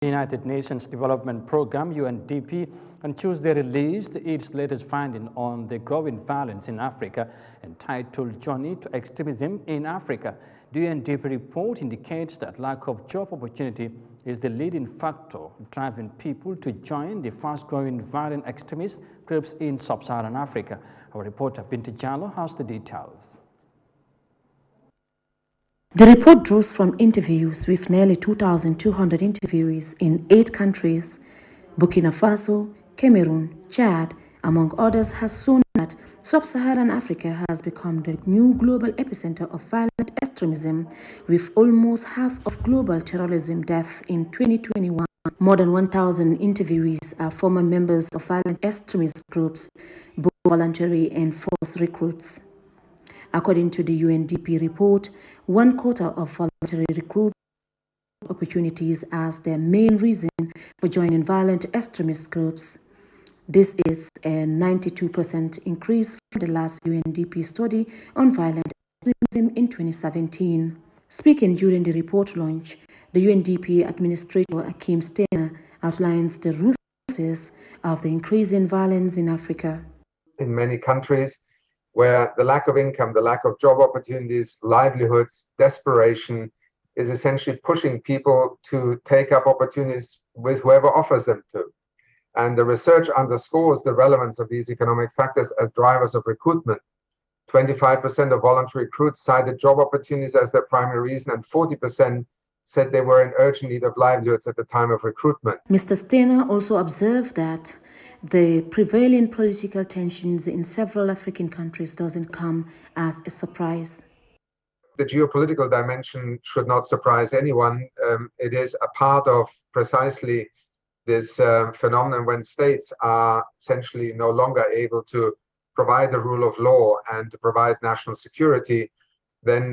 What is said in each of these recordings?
The United Nations Development Programme, Undp, on Tuesday released its latest finding on the growing violence in Africa, entitled Journey to Extremism in Africa. The Undp report indicates that lack of job opportunity is the leading factor driving people to join the fast-growing violent extremist groups in sub-Saharan Africa. Our reporter Binti Jallo has the details. The report draws from interviews with nearly 2,200 interviewees in 8 countries. Burkina Faso, Cameroon, Chad, among others, has shown that sub-Saharan Africa has become the new global epicenter of violent extremism, with almost half of global terrorism deaths in 2021. More than 1,000 interviewees are former members of violent extremist groups, both voluntary and forced recruits. According to the UNDP report, 1/4 of voluntary recruit opportunities as their main reason for joining violent extremist groups. This is a 92% increase from the last UNDP study on violent extremism in 2017. Speaking during the report launch, the UNDP Administrator Akim Steiner outlines the root causes of the increasing violence in Africa. In many countries, where the lack of income, the lack of job opportunities, livelihoods, desperation is essentially pushing people to take up opportunities with whoever offers them to. And the research underscores the relevance of these economic factors as drivers of recruitment. 25% of voluntary recruits cited job opportunities as their primary reason, and 40% said they were in urgent need of livelihoods at the time of recruitment. Mr. Steiner also observed that the prevailing political tensions in several African countries doesn't come as a surprise. The geopolitical dimension should not surprise anyone. It is a part of precisely this phenomenon when states are essentially no longer able to provide the rule of law and to provide national security, then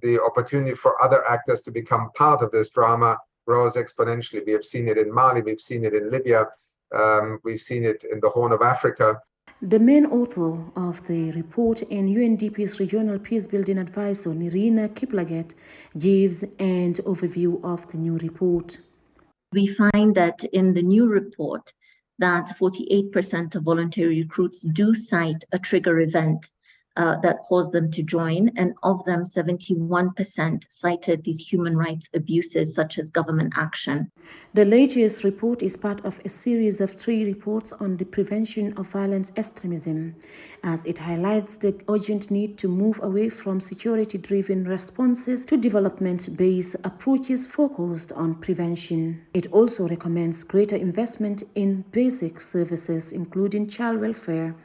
the opportunity for other actors to become part of this drama grows exponentially. We have seen it in Mali, we've seen it in Libya, we've seen it in the Horn of Africa. The main author of the report and UNDP's regional peace-building advisor, Nerina Kiplagat, gives an overview of the new report. We find that in the new report that 48% of voluntary recruits do cite a trigger event that caused them to join, and of them 71% cited these human rights abuses such as government action. The latest report is part of a series of 3 reports on the prevention of violent extremism, as it highlights the urgent need to move away from security-driven responses to development-based approaches focused on prevention. It also recommends greater investment in basic services, including child welfare,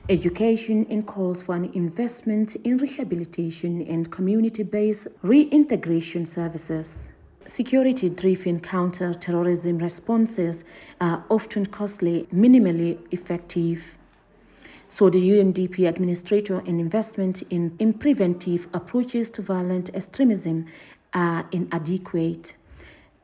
education, and calls for an investment in rehabilitation and community-based reintegration services. Security-driven counter-terrorism responses are often costly, minimally effective. So the UNDP administrator and investment in preventive approaches to violent extremism are inadequate.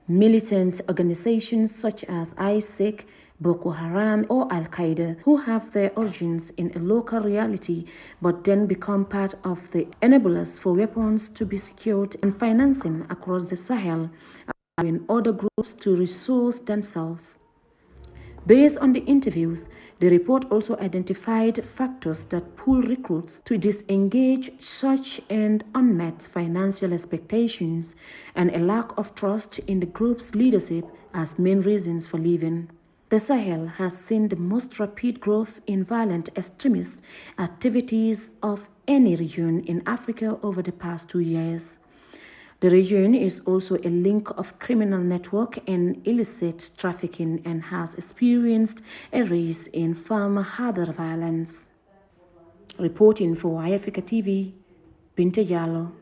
Militant organizations such as ISIS, Boko Haram, or Al-Qaeda, who have their origins in a local reality but then become part of the enablers for weapons to be secured and financing across the Sahel, allowing other groups to resource themselves. Based on the interviews, the report also identified factors that pull recruits to disengage, such as unmet financial expectations and a lack of trust in the group's leadership as main reasons for leaving. The Sahel has seen the most rapid growth in violent extremist activities of any region in Africa over the past 2 years. The region is also a link of criminal network and illicit trafficking and has experienced a rise in farmer-harder violence. Reporting for Eyeafrica TV, Binti Jallo.